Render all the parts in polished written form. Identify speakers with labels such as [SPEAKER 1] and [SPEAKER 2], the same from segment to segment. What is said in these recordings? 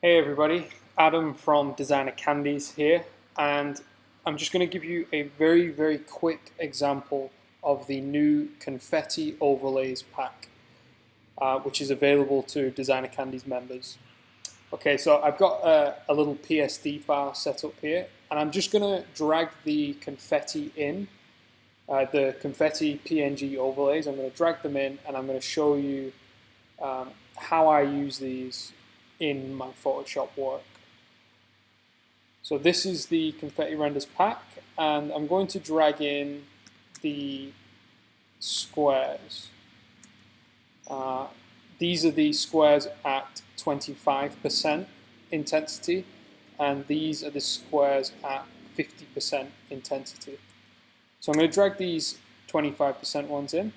[SPEAKER 1] Hey everybody, Adam from DesignerCandies here, and I'm just going to give you a very quick example of the new Confetti Overlays pack, which is available to DesignerCandies members. Okay, so I've got a little PSD file set up here, and I'm just going to drag the confetti in, the confetti PNG overlays. I'm going to drag them in, and I'm going to show you how I use these in my Photoshop work. So this is the confetti renders pack, and I'm going to drag in the squares. These are the squares at 25% intensity, and these are the squares at 50% intensity. So I'm going to drag these 25% ones in,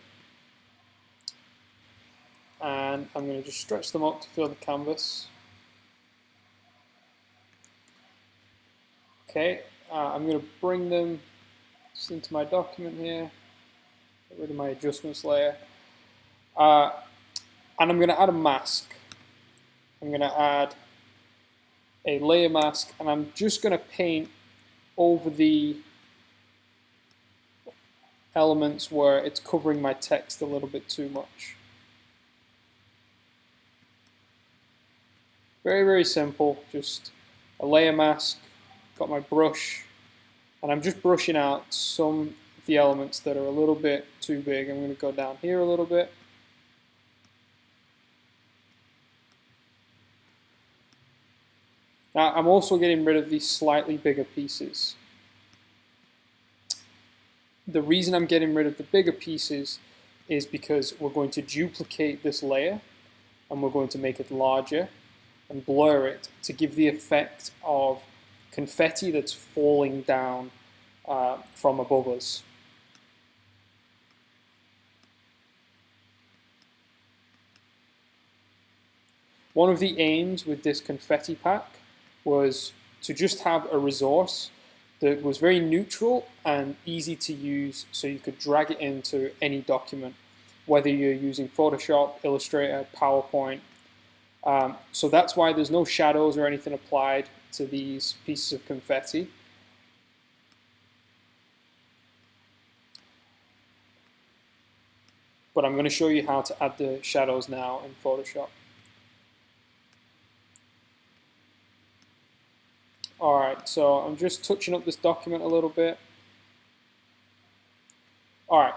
[SPEAKER 1] and I'm going to just stretch them up to fill the canvas. Okay, I'm going to bring them just into my document here, get rid of my adjustments layer, and I'm going to add a mask. I'm going to add a layer mask, and I'm just going to paint over the elements where it's covering my text a little bit too much. Very simple, just a layer mask. Got my brush, and I'm just brushing out some of the elements that are a little bit too big. I'm going to go down here a little bit. Now I'm also getting rid of these slightly bigger pieces. The reason I'm getting rid of the bigger pieces is because we're going to duplicate this layer, and we're going to make it larger and blur it to give the effect of confetti that's falling down from above us. One of the aims with this confetti pack was to just have a resource that was very neutral and easy to use, so you could drag it into any document, whether you're using Photoshop, Illustrator, PowerPoint. So that's why there's no shadows or anything applied to these pieces of confetti. But I'm going to show you how to add the shadows now in Photoshop. Alright, so I'm just touching up this document a little bit. Alright,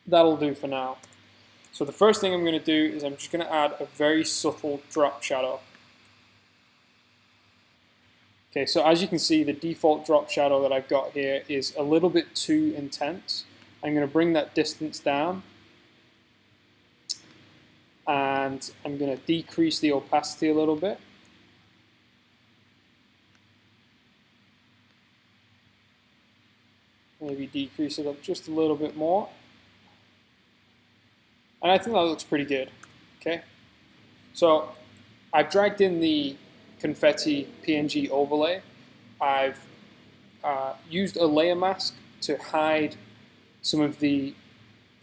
[SPEAKER 1] that'll do for now. So the first thing I'm going to do is I'm just going to add a very subtle drop shadow. Okay, so as you can see, the default drop shadow that I've got here is a little bit too intense. I'm going to bring that distance down, and I'm going to decrease the opacity a little bit. Maybe decrease it up just a little bit more. And I think that looks pretty good. Okay, so I've dragged in the confetti PNG overlay. I've used a layer mask to hide some of the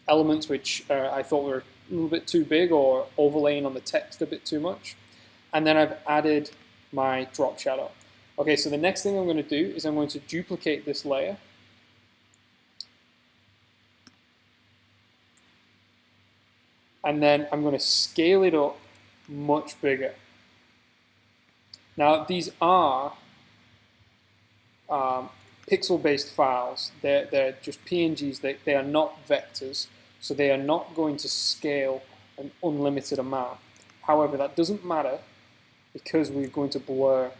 [SPEAKER 1] elements which I thought were a little bit too big or overlaying on the text a bit too much. And then I've added my drop shadow. Okay, so the next thing I'm going to do is I'm going to duplicate this layer. And then I'm going to scale it up much bigger. Now these are pixel-based files. They're just PNGs. They are not vectors, so they are not going to scale an unlimited amount. However, that doesn't matter because we're going to blur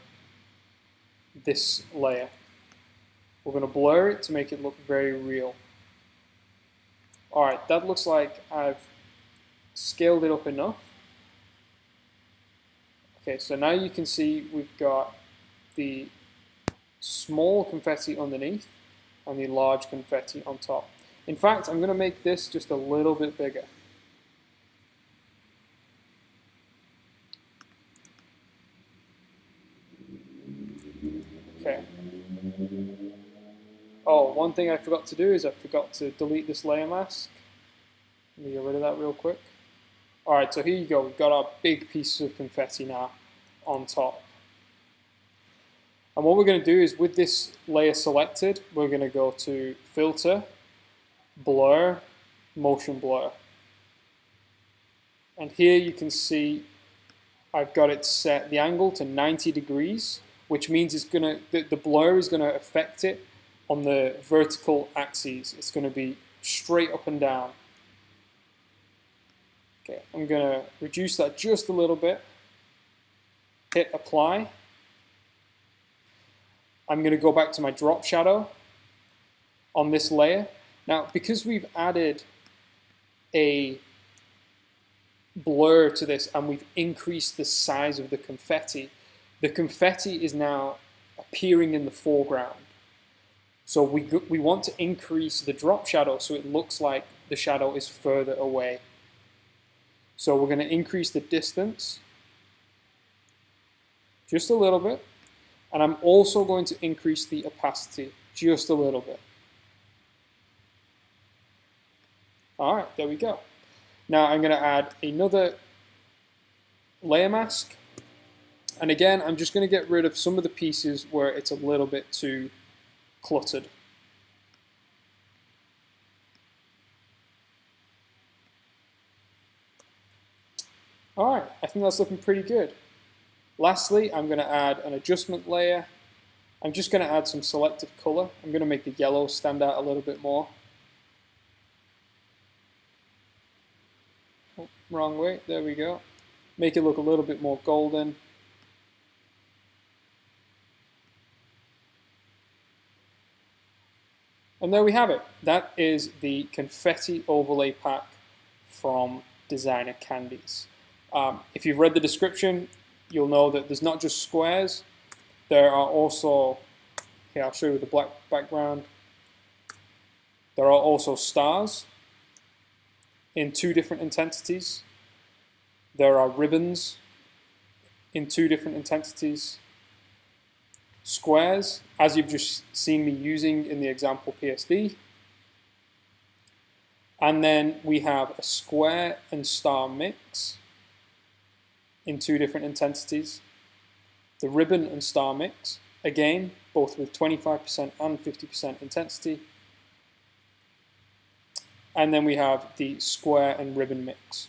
[SPEAKER 1] this layer. We're going to blur it to make it look very real. Alright, that looks like I've scaled it up enough. Okay, so now you can see we've got the small confetti underneath and the large confetti on top. In fact, I'm going to make this just a little bit bigger. Okay. Oh, one thing I forgot to do is I forgot to delete this layer mask. Let me get rid of that real quick. Alright, so here you go. We've got our big pieces of confetti now. on top. And what we're going to do is, with this layer selected, we're going to go to Filter, Blur, Motion Blur. And here you can see I've got it set the angle to 90 degrees, which means it's going to, the blur is going to affect it on the vertical axes. It's going to be straight up and down. Okay, I'm going to reduce that just a little bit. Hit apply. I'm going to go back to my drop shadow on this layer. Now, because we've added a blur to this and we've increased the size of the confetti is now appearing in the foreground. So we want to increase the drop shadow so it looks like the shadow is further away. So we're going to increase the distance just a little bit. And I'm also going to increase the opacity just a little bit. All right, there we go. Now I'm going to add another layer mask. And again, I'm just going to get rid of some of the pieces where it's a little bit too cluttered. All right, I think that's looking pretty good. Lastly, I'm going to add an adjustment layer. I'm just going to add some selective color. I'm going to make the yellow stand out a little bit more. Oh, wrong way, there we go. Make it look a little bit more golden. And there we have it. That is the confetti overlay pack from DesignerCandies. If you've read the description, you'll know that there's not just squares. There are also, here I'll show you with the black background. There are also stars in 2 different intensities. There are ribbons in 2 different intensities. Squares, as you've just seen me using in the example PSD. And then we have a square and star mix in 2 different intensities. The ribbon and star mix, again, both with 25% and 50% intensity. And then we have the square and ribbon mix.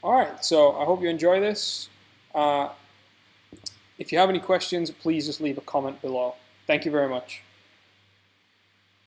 [SPEAKER 1] All right, so I hope you enjoy this. If you have any questions, please just leave a comment below. Thank you very much.